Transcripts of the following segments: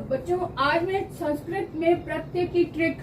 बच्चों आज मैं संस्कृत में प्रत्यय की ट्रिक,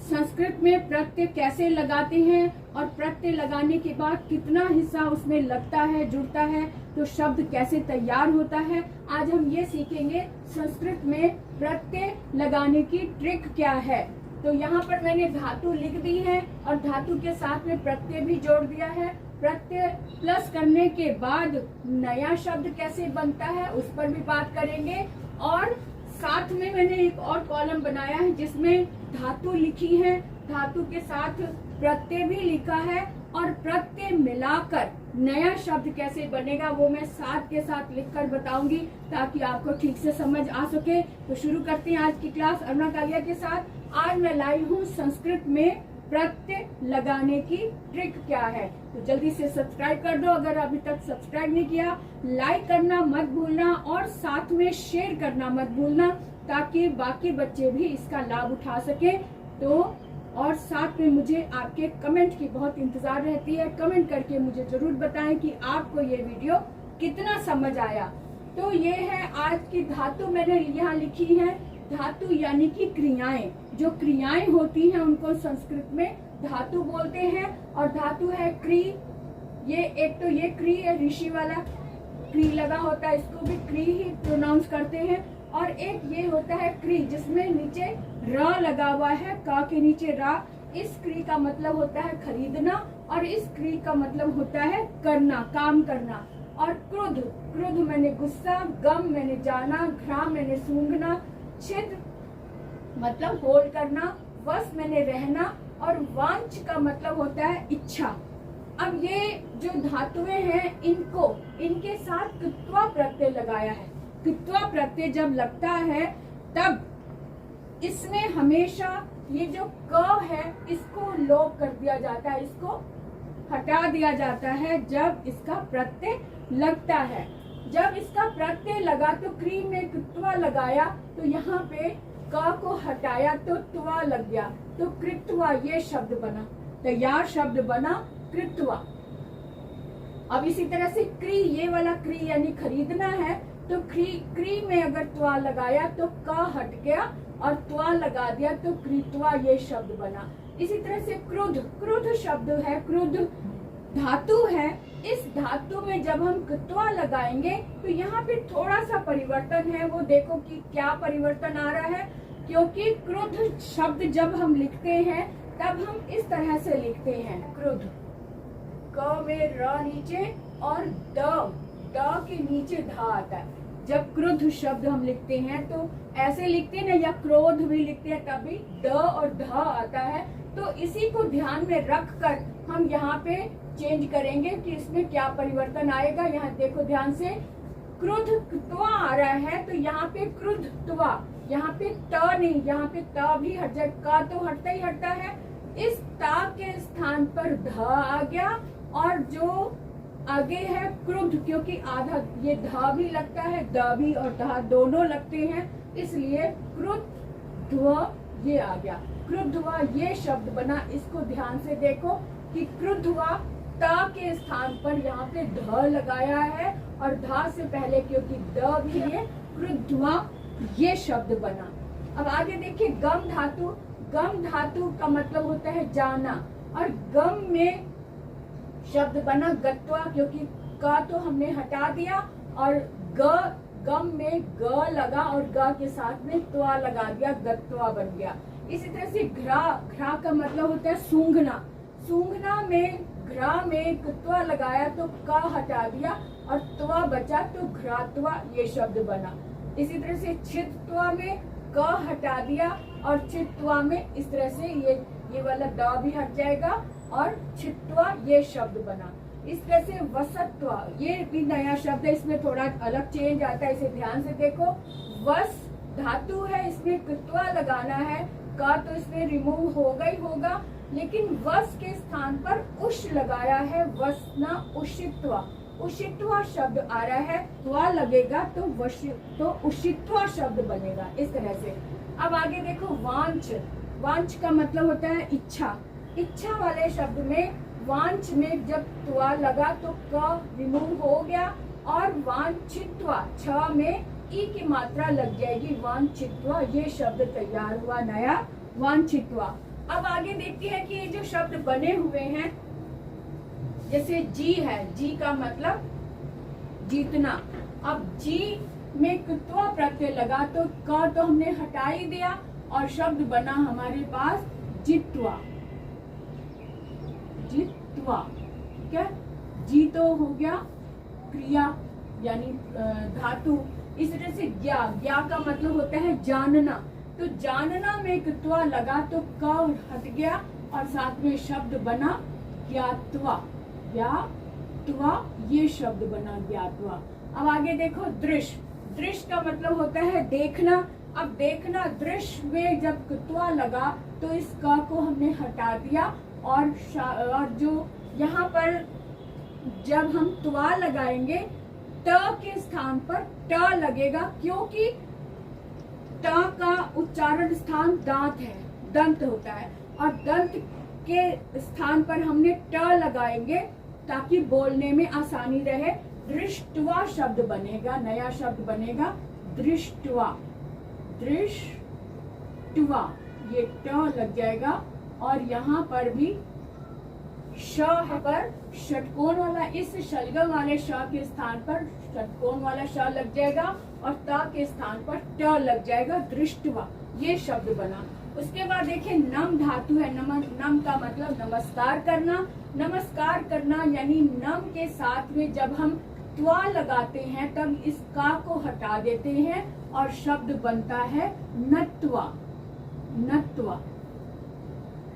संस्कृत में प्रत्यय कैसे लगाते हैं और प्रत्यय लगाने के बाद कितना हिस्सा उसमें लगता है, जुड़ता है, तो शब्द कैसे तैयार होता है, आज हम ये सीखेंगे। संस्कृत में प्रत्यय लगाने की ट्रिक क्या है। तो यहाँ पर मैंने धातु लिख दी है और धातु के साथ में प्रत्यय भी जोड़ दिया है। प्रत्यय प्लस करने के बाद नया शब्द कैसे बनता है उस पर भी बात करेंगे। और साथ में मैंने एक और कॉलम बनाया है जिसमें धातु लिखी है, धातु के साथ प्रत्यय भी लिखा है और प्रत्यय मिलाकर नया शब्द कैसे बनेगा वो मैं साथ के साथ लिखकर बताऊंगी ताकि आपको ठीक से समझ आ सके। तो शुरू करते हैं आज की क्लास अरुणा कालिया के साथ। आज मैं लाई हूँ संस्कृत में प्रत्यय लगाने की ट्रिक क्या है। तो जल्दी से सब्सक्राइब कर दो अगर अभी तक सब्सक्राइब नहीं किया, लाइक करना मत भूलना और साथ में शेयर करना मत भूलना ताकि बाकी बच्चे भी इसका लाभ उठा सके। तो और साथ में मुझे आपके कमेंट की बहुत इंतजार रहती है। कमेंट करके मुझे जरूर बताएं कि आपको ये वीडियो कितना समझ आया। तो ये है आज की धातु, मैंने यहाँ लिखी है धातु यानी कि क्रियाएं। जो क्रियाएं होती हैं उनको संस्कृत में धातु बोलते हैं। और धातु है क्री, ये एक तो ये क्री है, ऋषि वाला क्री लगा होता है, इसको भी क्री ही प्रोनाउंस करते हैं। और एक ये होता है क्री जिसमें नीचे र लगा हुआ है, का के नीचे रा। इस क्री का मतलब होता है खरीदना और इस क्री का मतलब होता है करना, काम करना। और क्रुद्ध, क्रुद्ध मैंने गुस्सा, गम मैंने जाना, घ्राम मैंने सूंघना, छिद मतलब होल्ड करना, वश मैंने रहना और वांछ का मतलब होता है इच्छा। अब ये जो धातुएं हैं इनको इनके साथ कृत्वा प्रत्यय लगाया है। कृत्वा प्रत्यय जब लगता है तब इसमें हमेशा ये जो क है इसको लोप कर दिया जाता है, इसको हटा दिया जाता है जब इसका प्रत्यय लगता है। जब इसका प्रत्यय लगा तो क्री में कृत्वा लगाया तो यहाँ पे क को हटाया तो त्वा लग गया, तो कृत्वा ये शब्द बना, तैयार शब्द बना कृत्वा। अब इसी तरह से क्री, ये वाला क्री यानी खरीदना है तो क्री में अगर त्वा लगाया तो क हट गया और त्वा लगा दिया तो कृत्वा ये शब्द बना। इसी तरह से क्रुद्ध, क्रुद्ध शब्द है, क्रुद्ध धातु है। इस धातु में जब हम कृत्वा लगाएंगे तो यहाँ पे थोड़ा सा परिवर्तन है, वो देखो कि क्या परिवर्तन आ रहा है। क्योंकि क्रुद्ध शब्द जब हम लिखते हैं तब हम इस तरह से लिखते हैं क्रुद्ध, क में र नीचे और द के नीचे धा आता है। जब क्रुद्ध शब्द हम लिखते हैं तो ऐसे लिखते हैं ना, या क्रोध भी लिखते हैं तभी द और ध आता है। तो इसी को ध्यान में रख कर हम यहाँ पे चेंज करेंगे कि इसमें क्या परिवर्तन आएगा। यहाँ देखो ध्यान से, क्रुद्ध त्वा आ रहा है तो यहाँ पे क्रुद्ध त्वा, यहाँ पे त नहीं, यहाँ पे त भी हट जाए, का तो हटता ही हटता है। इस ता के स्थान पर ध आ गया और जो आगे है क्रुद्ध, क्योंकि आधा ये ध भी लगता है, द भी और ध दोनों लगते हैं, इसलिए क्रुद्ध ये आ गया, क्रुद्धवा ये शब्द बना। इसको ध्यान से देखो कि क्रुद्धवा ता के स्थान पर यहाँ पे ध लगाया है और धा से पहले क्योंकि द भी है, क्रुद्धवा ये शब्द बना। अब आगे देखिए गम धातु, गम धातु का मतलब होता है जाना और गम में शब्द बना गत्वा, क्योंकि का तो हमने हटा दिया और गम में ग लगा और ग के साथ में त्वा लगा दिया, गत्वा बन गया। इसी तरह से घ्रा का मतलब होता है सूंघना, सूंघना में घ्रा में कृत्वा लगाया तो क हटा दिया और त्वा बचा तो घ्रात्वा ये शब्द बना। इसी तरह से छित्वा में क हटा दिया और छित्वा में इस तरह से ये वाला द भी हट जाएगा और छित्वा ये शब्द बना। इस तरह से वसत्वा ये भी नया शब्द है, इसमें थोड़ा अलग चेंज आता है, इसे ध्यान से देखो। वस धातु है, इसमें कृत्वा लगाना है, का तो इसमें रिमूव होगा ही होगा, लेकिन वस के स्थान पर उश लगाया है, वसना उषित्वा, उषित्वा शब्द आ रहा है, त्वा लगेगा तो उषित्वा शब्द बनेगा इस तरह से। अब आगे देखो वांछ, वांछ का मतलब होता है इच्छा, इच्छा वाले शब्द में वांछ में जब त्वा लगा तो क रिमूव हो गया और वांछित्वा छ में ई की मात्रा लग जाएगी, वांछित्वा, ये शब्द तैयार हुआ नया वांछित्वा। अब आगे देखते हैं कि ये जो शब्द बने हुए हैं, जैसे जी है, जी का मतलब जीतना। अब जी में कृत्वा प्रत्यय लगा तो क तो हमने हटा ही दिया और शब्द बना हमारे पास जित्वा, जित्वा। ठीक है, जी तो हो गया क्रिया यानी धातु। इस तरह से ज्ञा, ज्ञा का मतलब होता है जानना, तो जानना में कृत्वा लगा तो क हट गया और साथ में शब्द बना ज्ञात्वा, ज्ञात्वा, ये शब्द बना ज्ञात्वा। अब आगे देखो दृश्य, दृश्य का मतलब होता है देखना। अब देखना, दृश्य में जब कृत्वा लगा तो इस क को हमने हटा दिया और जो यहाँ पर जब हम त्वा लगाएंगे त के स्थान पर ट लगेगा, क्योंकि ट का उच्चारण स्थान दांत है, दंत होता है, और दंत के स्थान पर हमने ट लगाएंगे ताकि बोलने में आसानी रहे। दृष्टवा शब्द बनेगा, नया शब्द बनेगा दृष्टवा, दृष्टवा, ये ट लग जाएगा और यहाँ पर भी श है पर षटकोण वाला, इस शलगम वाले श के स्थान पर षटकोण वाला श लग जाएगा और ता के स्थान पर ट लग जाएगा, दृष्टवा, ये शब्द बना। उसके बाद देखिए नम धातु है, नम का मतलब नमस्कार करना। नमस्कार करना यानी नम के साथ में जब हम त्वा लगाते हैं तब इस का को हटा देते हैं और शब्द बनता है नत्वा, नत्वा।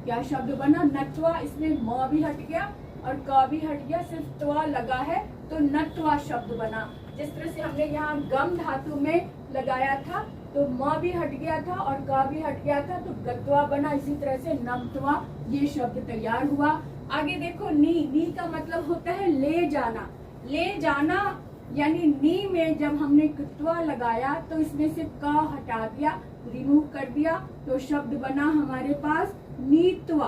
क्या शब्द बना? नत्वा। इसमें म भी हट गया और क भी हट गया, सिर्फ त्वा लगा है तो नत्वा शब्द बना। जिस तरह से हमने यहाँ गम धातु में लगाया था तो म भी हट गया था और क भी हट गया था तो गत्वा बना। इसी तरह से नमत्वा, ये शब्द तैयार हुआ। आगे देखो नी, नी का मतलब होता है ले जाना। ले जाना यानी नी में जब हमने कृत्वा लगाया तो इसमें से क हटा दिया, रिमूव कर दिया, तो शब्द बना हमारे पास नीतवा।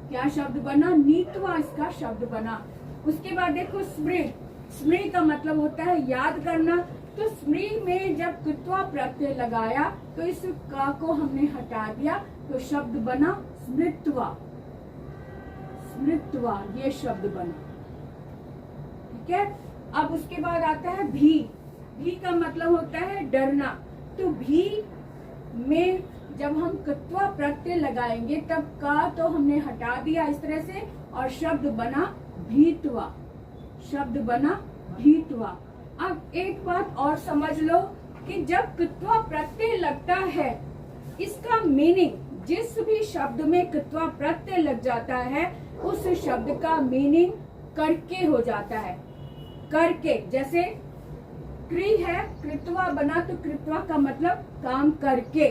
क्या शब्द बना? नीतवा, इसका शब्द बना। उसके बाद देखो स्मृ, स्मृ का मतलब होता है याद करना। तो स्मृ में जब कृत्वा प्रत्यय लगाया तो इस का को हमने हटा दिया तो शब्द बना स्मृत्वा, स्मृत्वा, ये शब्द बना। ठीक है, अब उसके बाद आता है भी। भी का मतलब होता है डरना। तो भी में जब हम कृत्वा प्रत्यय लगाएंगे तब का तो हमने हटा दिया इस तरह से और शब्द बना भीतवा, शब्द बना भीतवा। अब एक बात और समझ लो कि जब कृत्वा प्रत्यय लगता है इसका मीनिंग, जिस भी शब्द में कृत्वा प्रत्यय लग जाता है उस शब्द का मीनिंग करके हो जाता है। करके, जैसे क्री है, कृत्वा बना तो कृत्वा का मतलब काम करके।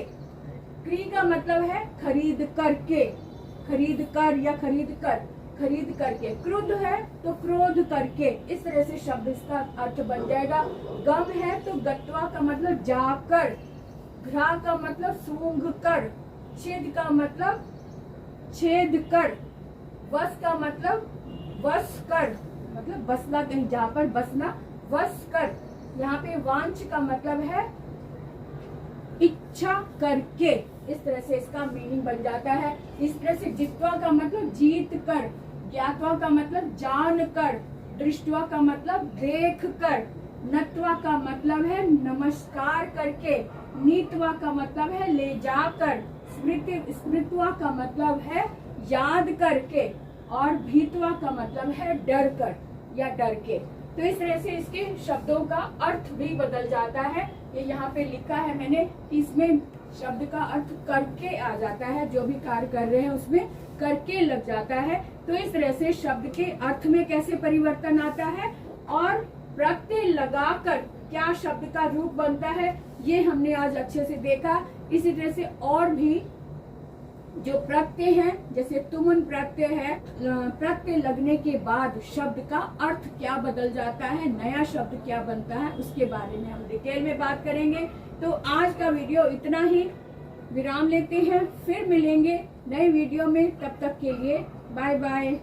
क्री का मतलब है खरीद करके, खरीद कर या खरीद कर, खरीद करके। क्रोध है तो क्रोध करके, इस तरह से शब्द इसका अर्थ बन जाएगा। गम है तो गत्वा का मतलब जाकर, घ्रा का मतलब सूंघ कर, छेद का मतलब छेद कर, वस का मतलब वस कर, मतलब बसना, कहीं जहाँ पर बसना, वस कर। यहाँ पे वांछ का मतलब है इच्छा करके, इस तरह से इसका मीनिंग बन जाता है। इस तरह से जित्वा का मतलब जीत कर, ज्ञात्वा का मतलब जान कर, दृष्टवा का मतलब देख कर, नत्वा का मतलब है नमस्कार करके, नीतवा का मतलब है ले जाकर, स्मृत्वा का मतलब है याद करके और भीतवा का मतलब है डर कर या डर के। तो इस तरह से इसके शब्दों का अर्थ भी बदल जाता है। ये यहाँ पे लिखा है मैंने कि इसमें शब्द का अर्थ करके आ जाता है, जो भी कार्य कर रहे हैं उसमें करके लग जाता है। तो इस तरह से शब्द के अर्थ में कैसे परिवर्तन आता है और प्रत्यय लगाकर क्या शब्द का रूप बनता है, ये हमने आज अच्छे से देखा। इसी तरह से और भी जो प्रत्यय है, जैसे तुमन प्रत्यय है, प्रत्यय लगने के बाद शब्द का अर्थ क्या बदल जाता है, नया शब्द क्या बनता है, उसके बारे में हम डिटेल में बात करेंगे। तो आज का वीडियो इतना ही, विराम लेते हैं, फिर मिलेंगे नए वीडियो में। तब तक के लिए बाय बाय।